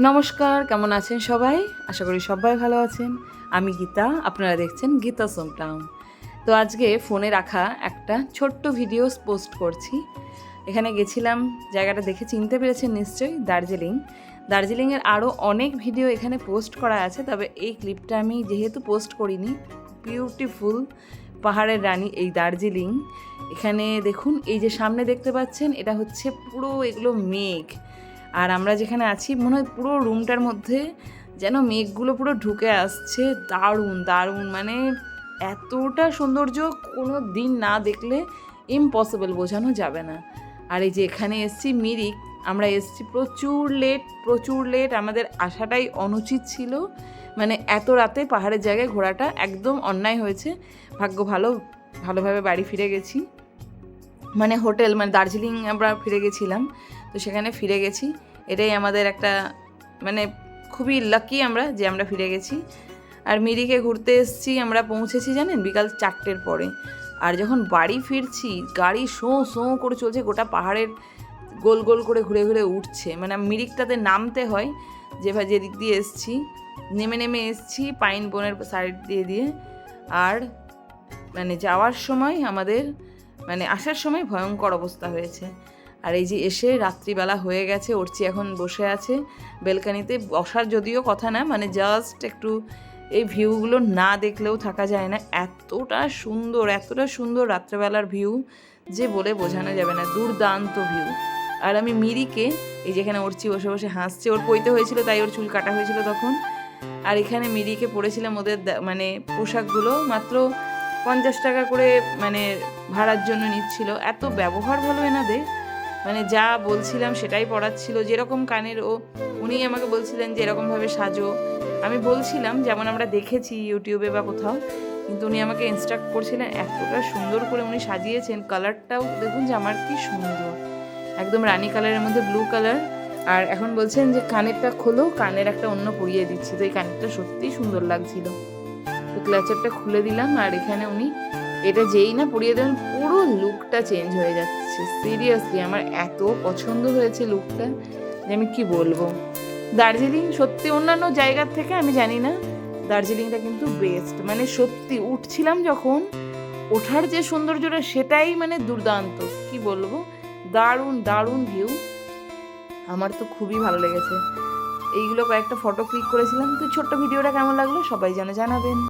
নমস্কার, কেমন আছেন সবাই? আশা করি সবাই ভালো আছেন। আমি গীতা, আপনারা দেখছেন গীতা সোমটাউন। তো আজকে ফোনে রাখা একটা ছোট্ট ভিডিও পোস্ট করছি। এখানে গেছিলাম, জায়গাটা দেখে চিনতে পেরেছেন নিশ্চয়ই, দার্জিলিং। দার্জিলিংয়ের আরও অনেক ভিডিও এখানে পোস্ট করা আছে, তবে এই ক্লিপটা আমি যেহেতু পোস্ট করিনি। বিউটিফুল পাহাড়ের রানী এই দার্জিলিং। এখানে দেখুন, এই যে সামনে দেখতে পাচ্ছেন, এটা হচ্ছে পুরো এগুলো মেঘ। আর আমরা যেখানে আছি মনে হয় পুরো রুমটার মধ্যে যেন মেঘগুলো পুরো ঢুকে আসছে। দারুণ দারুণ, মানে এতটা সৌন্দর্য কোনো দিন না দেখলে ইম্পসিবল, বোঝানো যাবে না। আর এই যে এখানে এসছি মিরিক, আমরা এসছি প্রচুর লেট। আমাদের আসাটাই অনুচিত ছিল, মানে এত রাতে পাহাড়ের জায়গায় ঘোরাটা একদম অন্যায় হয়েছে। ভাগ্য ভালোভাবে বাড়ি ফিরে গেছি, মানে হোটেল, মানে দার্জিলিং আমরা ফিরে গেছিলাম, তো সেখানে ফিরে গেছি। এটাই আমাদের একটা, মানে খুবই লাকি আমরা যে আমরা ফিরে গেছি। আর মিরিকে ঘুরতে এসেছি, আমরা পৌঁছেছি জানেন বিকাল 4টের পরে। আর যখন বাড়ি ফিরছি, গাড়ি শোঁ করে চলছে, গোটা পাহাড়ের গোল গোল করে ঘুরে ঘুরে উঠছে। মানে মিরিকটাতে নামতে হয় যেদিক দিয়ে এসছি, নেমে এসছি পাইন বনের সাইড দিয়ে। আর মানে যাওয়ার সময় আমাদের, মানে আসার সময় ভয়ঙ্কর অবস্থা হয়েছে। আর এই যে এসে রাত্রিবেলা হয়ে গেছে, উঠছি, এখন বসে আছে বেলকানিতে। বসার যদিও কথা না, মানে জাস্ট একটু এই ভিউগুলো না দেখলেও থাকা যায় না। এতটা সুন্দর রাত্রেবেলার ভিউ যে বলে বোঝানো যাবে না, দুর্দান্ত ভিউ। আর আমি মিরিকে, এই যেখানে উঠছি, বসে বসে হাসছে। ওর পইতে হয়েছিল, তাই ওর চুল কাটা হয়েছিল তখন। আর এখানে মিরিকে পড়েছিলাম ওদের মানে পোশাকগুলো মাত্র 50 টাকা করে, মানে ভাড়ার জন্য নিচ্ছিল। এত ব্যবহার ভালো এনাদের, মানে যা বলছিলাম সেটাই পড়াচ্ছিল। যেরকম কানের উনি আমাকে বলছিলেন যে এরকমভাবে সাজো, আমি বলছিলাম যেমন আমরা দেখেছি ইউটিউবে বা কোথাও, কিন্তু উনি আমাকে ইনস্ট্রাক্ট করছিলেন। এতটা সুন্দর করে উনি সাজিয়েছেন, কালারটাও দেখুন যে আমার কি সুন্দর, একদম রানী কালারের মধ্যে ব্লু কালার। আর এখন বলছেন যে কানেরটা খোলো, কানের একটা অন্য পরিয়ে দিচ্ছি। তো এই কানেরটা সত্যিই সুন্দর লাগছিল, তো ক্লাচারটা খুলে দিলাম। আর এখানে উনি এটা যেই না পরিয়ে দেবেন, পুরো লুকটা চেঞ্জ হয়ে যাচ্ছে। সিরিয়াসলি আমার এত পছন্দ হয়েছে লুকটা যে আমি কি বলবো। দার্জিলিং সত্যি অন্যান্য জায়গার থেকে আমি জানি না, দার্জিলিংটা কিন্তু বেস্ট। মানে সত্যি উঠছিলাম যখন, ওঠার যে সৌন্দর্যটা সেটাই মানে দুর্দান্ত, কি বলবো, দারুণ ভিউ। আমার তো খুবই ভালো লেগেছে। এইগুলো কয়েকটা ফটো ক্লিক করেছিলাম। তো ছোট্ট ভিডিওটা কেমন লাগলো সবাই যেন জানাবেন।